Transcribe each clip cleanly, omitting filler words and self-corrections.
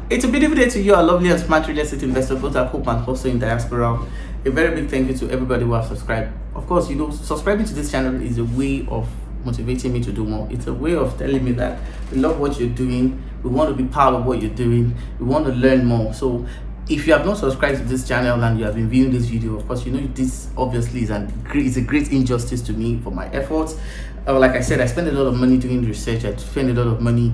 It's a beautiful day to you, a lovely and smart real estate investor, both at home and also in diaspora. A very big thank you to everybody who has subscribed. Of course, subscribing to this channel is a way of motivating me to do more. It's a way of telling me that we love what you're doing, we want to be part of what you're doing, we want to learn more. So if you have not subscribed to this channel and you have been viewing this video, of course, this obviously is a great injustice to me for my efforts. Like I said, I spend a lot of money doing research. I spend a lot of money,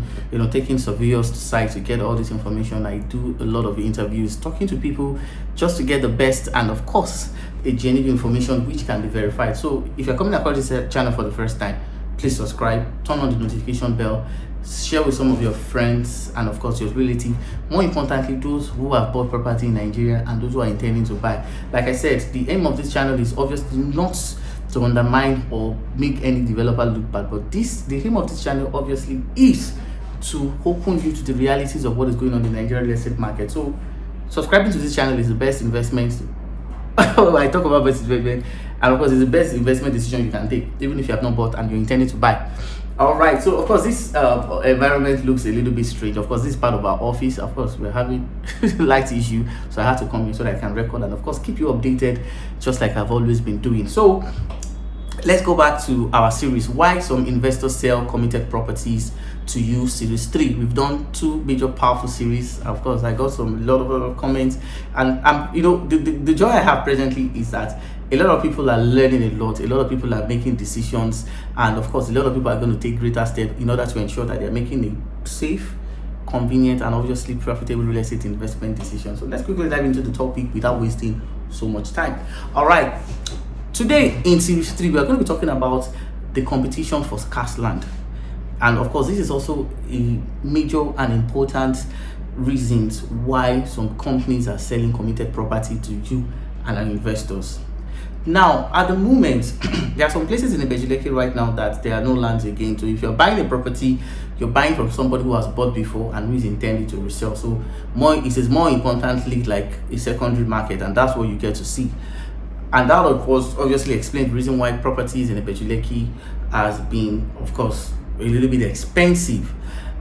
taking surveyors to site to get all this information. I do a lot of interviews, talking to people just to get the best and, of course, a genuine information which can be verified. So if you're coming across this channel for the first time, please subscribe, turn on the notification bell, share with some of your friends and, of course, your relatives. More importantly, those who have bought property in Nigeria and those who are intending to buy. Like I said, the aim of this channel is obviously not to undermine or make any developer look bad, but the aim of this channel obviously is to open you to the realities of what is going on in the Nigerian real estate market. So subscribing to this channel is the best investment. I talk about best investment, and of course it's the best investment decision you can take, even if you have not bought and you're intending to buy. All right, so of course this environment looks a little bit strange. Of course, this is part of our office. Of course, we're having light issue, so I had to come here so that I can record and, of course, keep you updated just like I've always been doing. So let's go back to our series, why some investors sell committed properties to you, series 3. We've done 2 major powerful series. Of course, I got a lot of comments, and the joy I have presently is that a lot of people are learning a lot of people are making decisions, and of course a lot of people are going to take greater steps in order to ensure that they're making a safe, convenient, and obviously profitable real estate investment decision. So let's quickly dive into the topic without wasting so much time. All right, today in series 3 we are going to be talking about the competition for scarce land, and of course this is also a major and important reasons why some companies are selling committed property to you and investors. Now, at the moment, there are some places in Ibeju Lekki right now that there are no lands again. So if you're buying a property, you're buying from somebody who has bought before and who is intending to resell. So it is more importantly like a secondary market, and that's what you get to see. And that, of course, obviously explains the reason why properties in Ibeju Lekki has been, of course, a little bit expensive.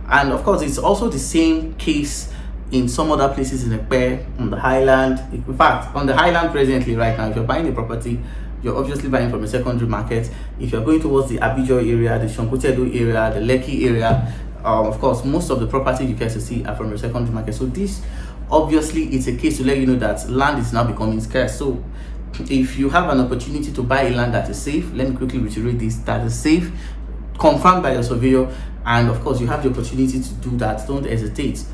And of course, it's also the same case in some other places in Ekpe, on the highland. In fact, on the highland presently right now, if you're buying a property, you're obviously buying from a secondary market. If you're going towards the Ibeju area, the Shankutedo area, the Lekki area, of course, most of the property you get to see are from a secondary market. So this obviously is a case to let you know that land is now becoming scarce. So if you have an opportunity to buy a land that is safe, let me quickly reiterate this, that is safe, confirmed by your surveyor, and of course you have the opportunity to do that, don't hesitate.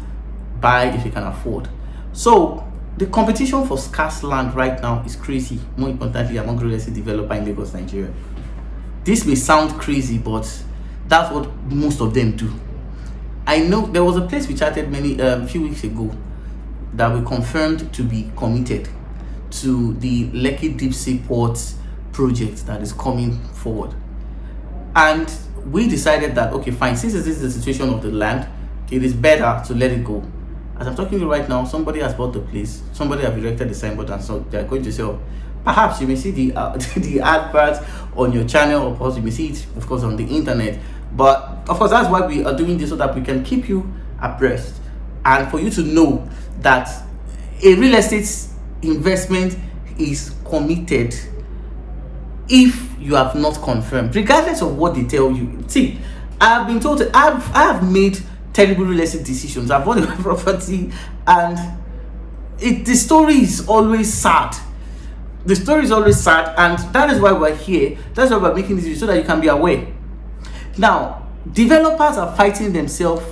Buy if you can afford. So the competition for scarce land right now is crazy, more importantly among real estate developer in Lagos, Nigeria. This may sound crazy, but that's what most of them do. I know there was a place we chatted few weeks ago that we confirmed to be committed to the Lekki Deep Sea Port project that is coming forward, and we decided that, okay, fine, since this is the situation of the land, it is better to let it go. As I'm talking to you right now, somebody has bought the place, somebody has erected the signboard, and so they're going to sell. Perhaps you may see the the advert on your channel, of course you may see it, of course, on the internet. But of course, that's why we are doing this, so that we can keep you abreast and for you to know that a real estate investment is committed if you have not confirmed, regardless of what they tell you. See, I've been told that I have made terrible real estate decisions. I've bought a property, and the story is always sad. The story is always sad, and that is why we're here. That's why we're making this video, so that you can be aware. Now, developers are fighting themselves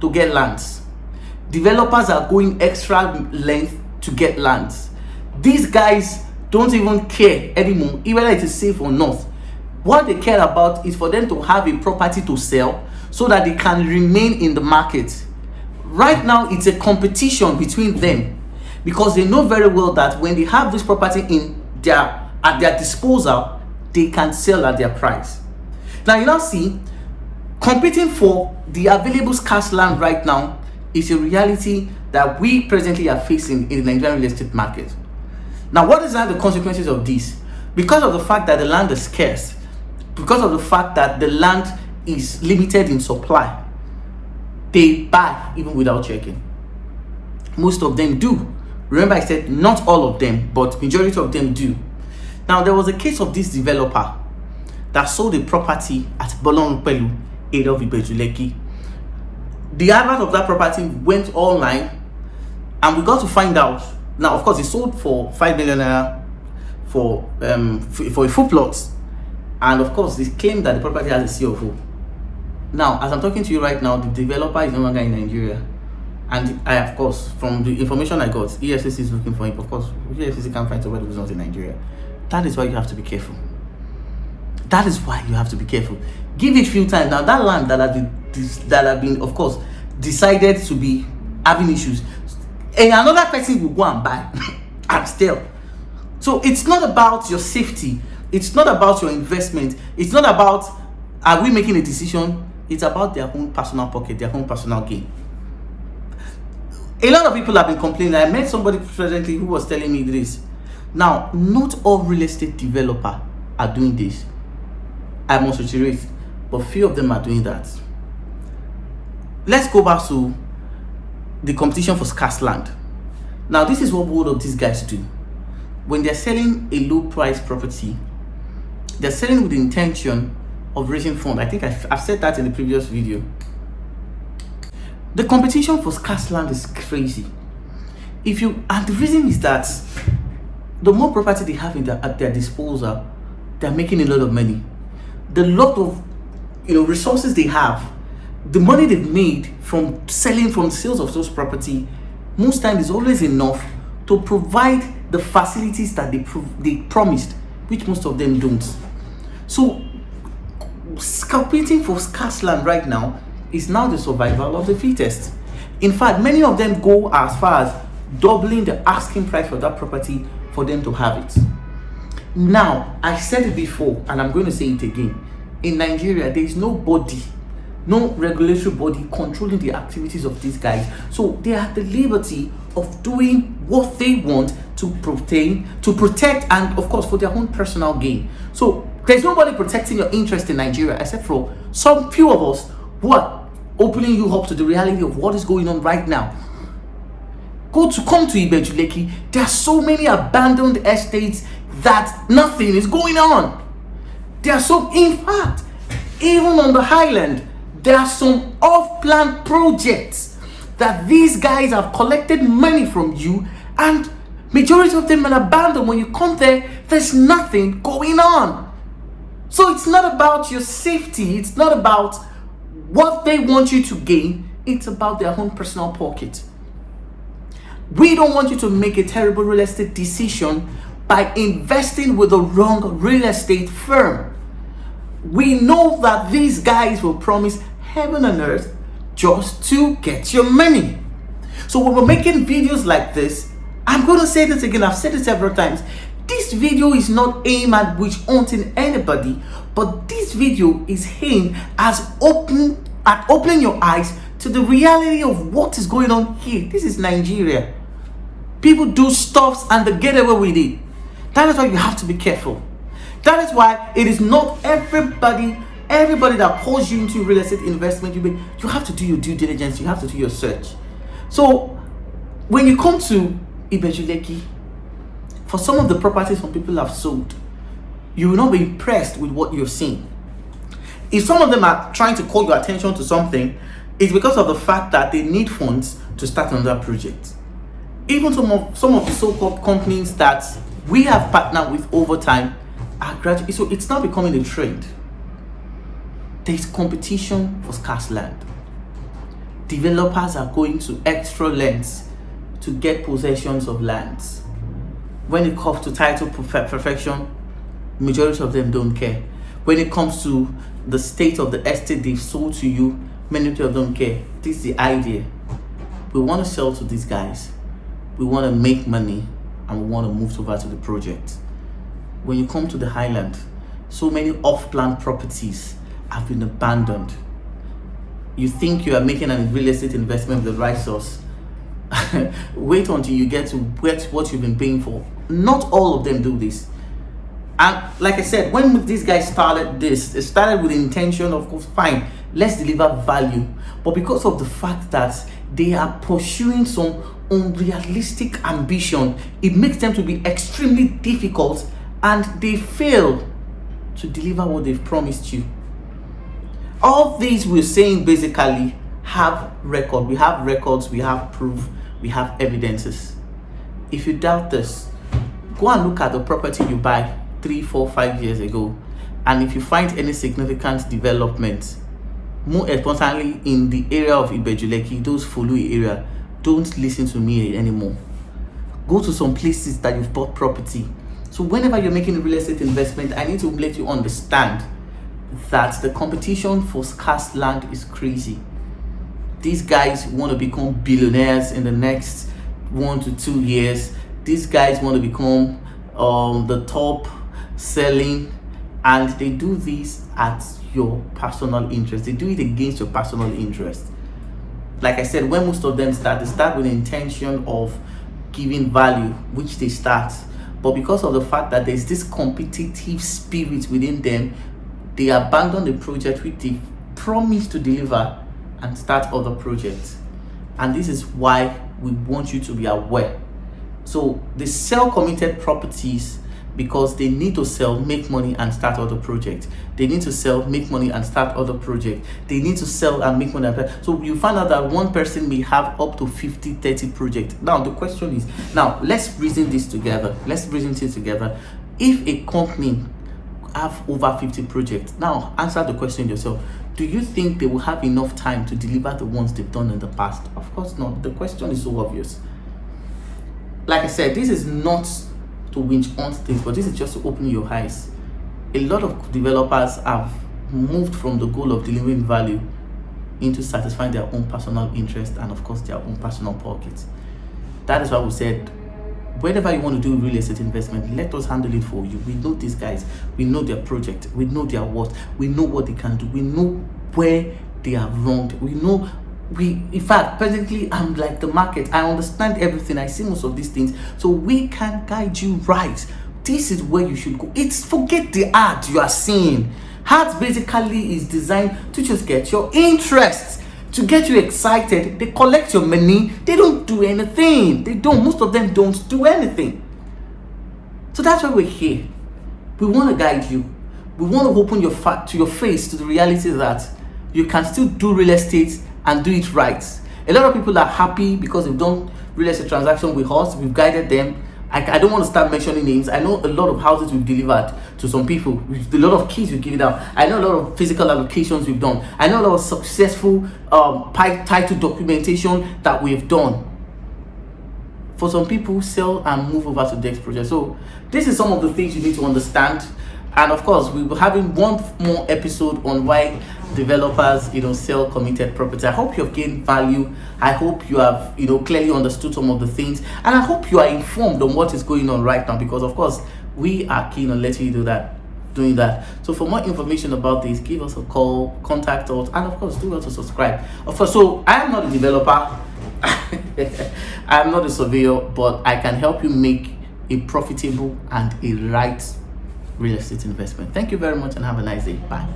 to get lands. Developers are going extra length to get lands. These guys don't even care anymore whether it is safe or not. What they care about is for them to have a property to sell, so that they can remain in the market. Right now, it's a competition between them, because they know very well that when they have this property at their disposal, they can sell at their price. Now, you now see, competing for the available scarce land right now is a reality that we presently are facing in the Nigerian real estate market. Now, what is the consequences of this? Because of the fact that the land is scarce, because of the fact that the land is limited in supply, they buy even without checking. Most of them do. Remember, I said not all of them, but majority of them do. Now, there was a case of this developer that sold a property at Bolonpelu, area of Ibeju Lekki. The advert of that property went online, and we got to find out. Now, of course, it sold for 5 million naira for a full plot, and of course, they claimed that the property has a CFO. Now, as I'm talking to you right now, the developer is no longer in Nigeria. And I, of course, from the information I got, EFCC is looking for him. Of course, EFCC can't find somebody who's not in Nigeria. That is why you have to be careful. That is why you have to be careful. Give it few times. Now, that land that have been, of course, decided to be having issues, and another person will go and buy and still. So it's not about your safety. It's not about your investment. It's not about, are we making a decision? It's about their own personal pocket, their own personal gain. A lot of people have been complaining. I met somebody presently who was telling me this. Now, not all real estate developers are doing this. I must reiterate, but few of them are doing that. Let's go back to the competition for scarce land. Now, this is what both of these guys do. When they're selling a low price property, they're selling with the intention of raising funds. I think I've said that in the previous video. The competition for scarce land is crazy. And the reason is that the more property they have at their disposal, they're making a lot of money. The lot of resources they have, the money they've made from sales of those property, most times is always enough to provide the facilities that they promised, which most of them don't. So competing for scarce land right now is now the survival of the fittest. In fact, many of them go as far as doubling the asking price for that property for them to have it. Now, I said it before, and I'm going to say it again. In Nigeria, there is nobody, no regulatory body controlling the activities of these guys. So they are at the liberty of doing what they want to protect, and of course for their own personal gain. So there's nobody protecting your interest in Nigeria except for some few of us who are opening you up to the reality of what is going on right now. Come to Ibeju Lekki. There are so many abandoned estates that nothing is going on. In fact, even on the highland, there are some off-plan projects that these guys have collected money from you, and majority of them are abandoned. When you come there, there's nothing going on. So it's not about your safety. It's not about what they want you to gain. It's about their own personal pocket. We don't want you to make a terrible real estate decision by investing with the wrong real estate firm. We know that these guys will promise heaven and earth just to get your money. So when we're making videos like this, I'm going to say this again, I've said it several times. This video is not aimed at witch hunting anybody, but this video is aimed at opening your eyes to the reality of what is going on here. This is Nigeria. People do stuff and they get away with it. That is why you have to be careful. That is why it is not everybody that calls you into real estate investment. You have to do your due diligence. You have to do your search. So when you come to Ibeju Lekki, for some of the properties some people have sold, you will not be impressed with what you're seeing. If some of them are trying to call your attention to something, it's because of the fact that they need funds to start another project. Even some of the so-called companies that we have partnered with over time are gradually, so it's now becoming a trend. There's competition for scarce land. Developers are going to extra lengths to get possessions of lands. When it comes to title perfection, majority of them don't care. When it comes to the state of the estate they've sold to you, many of them don't care. This is the idea. We want to sell to these guys. We want to make money, and we want to move over to the project. When you come to the highland, so many off-plan properties have been abandoned. You think you are making a real estate investment with the right source. Wait until you get what you've been paying for. Not all of them do this. And like I said, when these guys started this, it started with the intention of, fine, let's deliver value. But because of the fact that they are pursuing some unrealistic ambition, it makes them to be extremely difficult, and they fail to deliver what they've promised you. All these we're saying basically have record. We have records, we have proof, we have evidences. If you doubt this, go and look at the property you buy 3, 4, 5 years ago, and if you find any significant development, more importantly in the area of Ibeju Lekki, those Fulu area, don't listen to me anymore. Go to some places that you've bought property. So whenever you're making a real estate investment, I need to let you understand that the competition for scarce land is crazy. These guys want to become billionaires in the next 1 to 2 years. These guys want to become the top selling, and they do this at your personal interest. They do it against your personal interest. Like I said, when most of them start, they start with the intention of giving value, which they start. But because of the fact that there's this competitive spirit within them, they abandon the project which they promised to deliver and start other projects. And this is why we want you to be aware. So they sell committed properties because they need to sell, make money, and start other projects. They need to sell, make money, and start other projects. They need to sell and make money. So you find out that one person may have up to 50, 30 projects. Now the question is, now let's reason this together. If a company have over 50 projects, now answer the question yourself. Do you think they will have enough time to deliver the ones they've done in the past? Of course not. The question is so obvious. Like I said, this is not to winch on things, but this is just to open your eyes. A lot of developers have moved from the goal of delivering value into satisfying their own personal interest and of course their own personal pockets. That is why we said, whenever you want to do real estate investment, let us handle it for you. We know these guys, we know their project, we know their worth, we know what they can do, we know where they are wronged, in fact, presently I'm like the market. I understand everything. I see most of these things. So we can guide you right. This is where you should go. Forget the ad you are seeing. Ads basically is designed to just get your interest, to get you excited. They collect your money. They don't do anything. Most of them don't do anything. So that's why we're here. We want to guide you. We want to open your face to the reality that you can still do real estate and do it right. A lot of people are happy because they've done real estate transaction with us. We've guided them. I don't want to start mentioning names. I know a lot of houses we've delivered to some people. A lot of keys we've given out. I know a lot of physical allocations we've done. I know a lot of successful title documentation that we've done. For some people, sell and move over to the next project. So this is some of the things you need to understand. And of course, we will be having one more episode on why developers, sell committed property. I hope you've gained value. I hope you have, clearly understood some of the things, and I hope you are informed on what is going on right now. Because of course, we are keen on letting you doing that. So for more information about this, give us a call, contact us, and of course, do well to subscribe. Of course, so I am not a developer. I am not a surveyor, but I can help you make a profitable and a right real estate investment. Thank you very much and have a nice day. Bye.